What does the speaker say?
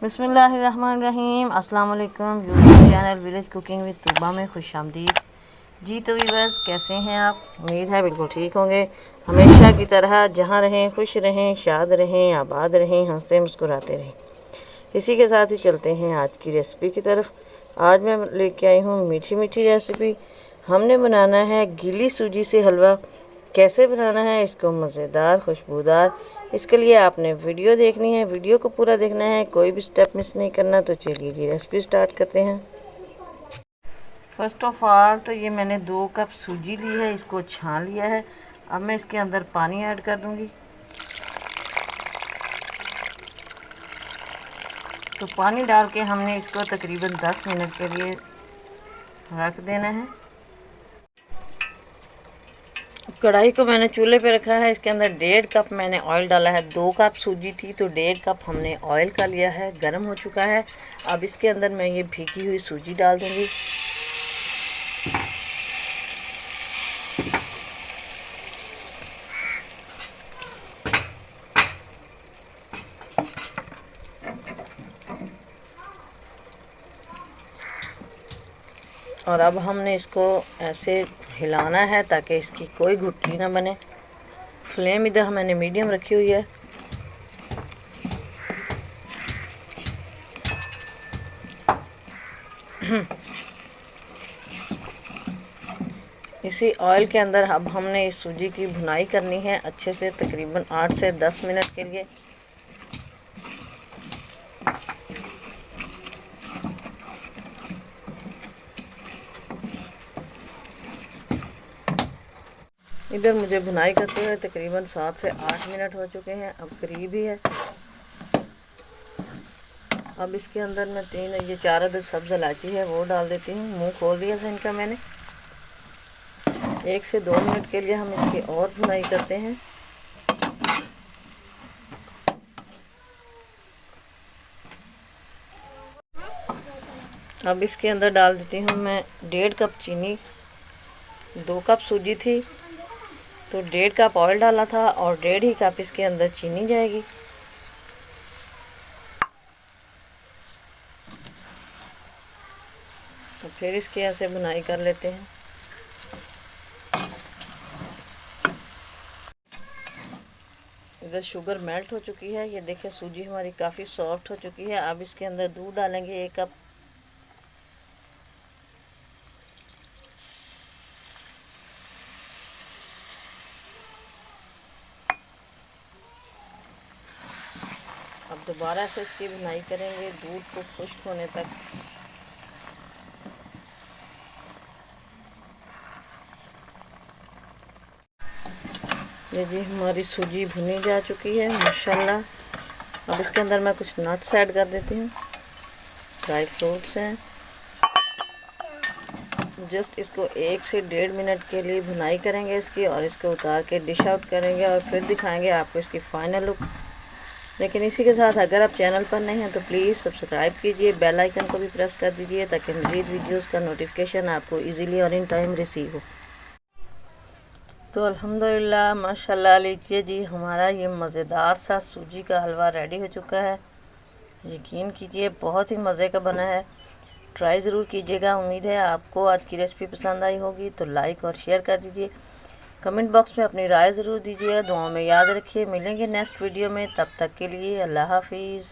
बिस्मिल्लाहिर्रहमानिर्रहीम। अस्सलाम वालेकुम। YouTube channel village cooking with Tooba में खुशामदीद। जी तो व्यूअर्स, कैसे हैं आप? उम्मीद है बिल्कुल ठीक होंगे। हमेशा की तरह जहाँ रहें खुश रहें, शाद रहें, आबाद रहें, हंसते मुस्कुराते रहें। इसी के साथ ही चलते हैं आज की रेसिपी की तरफ। आज मैं लेके आई हूँ मीठी मीठी रेसिपी। हमने बनाना है गीली सूजी से हलवा। कैसे बनाना है इसको मज़ेदार खुशबूदार, इसके लिए आपने वीडियो देखनी है, वीडियो को पूरा देखना है, कोई भी स्टेप मिस नहीं करना। तो चलिए जी रेसिपी स्टार्ट करते हैं। फर्स्ट ऑफ ऑल तो ये मैंने 2 कप सूजी ली है, इसको छान लिया है। अब मैं इसके अंदर पानी ऐड कर दूंगी। तो पानी डाल के हमने इसको तकरीबन 10 मिनट के लिए रख देना है। कढ़ाई को मैंने चूल्हे पे रखा है। इसके अंदर 1.5 कप मैंने ऑयल डाला है। 2 कप सूजी थी तो 1.5 कप हमने ऑयल का लिया है। गर्म हो चुका है। अब इसके अंदर मैं ये भीगी हुई सूजी डाल दूंगी। और अब हमने इसको ऐसे हिलाना है ताकि इसकी कोई गुठली ना बने। फ्लेम इधर मैंने मीडियम रखी हुई है। इसी ऑयल के अंदर अब हमने इस सूजी की भुनाई करनी है अच्छे से, तकरीबन 8 से 10 मिनट के लिए। इधर मुझे भुनाई करते हुए तकरीबन 7 से 8 मिनट हो चुके हैं। अब करीब ही है। अब इसके अंदर मैं 4 अदद सब्ज़ इलायची है वो डाल देती हूँ। मुंह खोल दिया था इनका मैंने। 1 से 2 मिनट के लिए हम इसकी और भुनाई करते हैं। अब इसके अंदर डाल देती हूँ मैं 1.5 कप चीनी। 2 कप सूजी थी तो 1.5 कप ऑयल डाला था और 1.5 ही कप इसके अंदर चीनी जाएगी। तो फिर इसके ऐसे बुनाई कर लेते हैं। इधर शुगर मेल्ट हो चुकी है। ये देखिए सूजी हमारी काफ़ी सॉफ्ट हो चुकी है। अब इसके अंदर दूध डालेंगे 1 कप। अब दोबारा से इसकी बुनाई करेंगे दूध को खुश्क होने तक। ये जी हमारी सूजी भुनी जा चुकी है माशाल्लाह। अब इसके अंदर मैं कुछ नट्स ऐड कर देती हूँ, ड्राई फ्रूट्स हैं। जस्ट इसको 1 से 1.5 मिनट के लिए भुनाई करेंगे इसकी, और इसको उतार के डिश आउट करेंगे और फिर दिखाएंगे आपको इसकी फ़ाइनल लुक। लेकिन इसी के साथ अगर आप चैनल पर नहीं हैं तो प्लीज़ सब्सक्राइब कीजिए, बेल आइकन को भी प्रेस कर दीजिए ताकि मज़ीद वीडियोस का नोटिफिकेशन आपको इजीली और इन टाइम रिसीव हो। तो अल्हम्दुलिल्लाह माशाल्लाह, लीजिए जी हमारा ये मज़ेदार सा सूजी का हलवा रेडी हो चुका है। यकीन कीजिए बहुत ही मज़े का बना है। ट्राई ज़रूर कीजिएगा। उम्मीद है आपको आज की रेसिपी पसंद आई होगी। तो लाइक और शेयर कर दीजिए। कमेंट बॉक्स में अपनी राय ज़रूर दीजिए। दुआओं में याद रखिए। मिलेंगे नेक्स्ट वीडियो में, तब तक के लिए अल्लाह हाफिज़।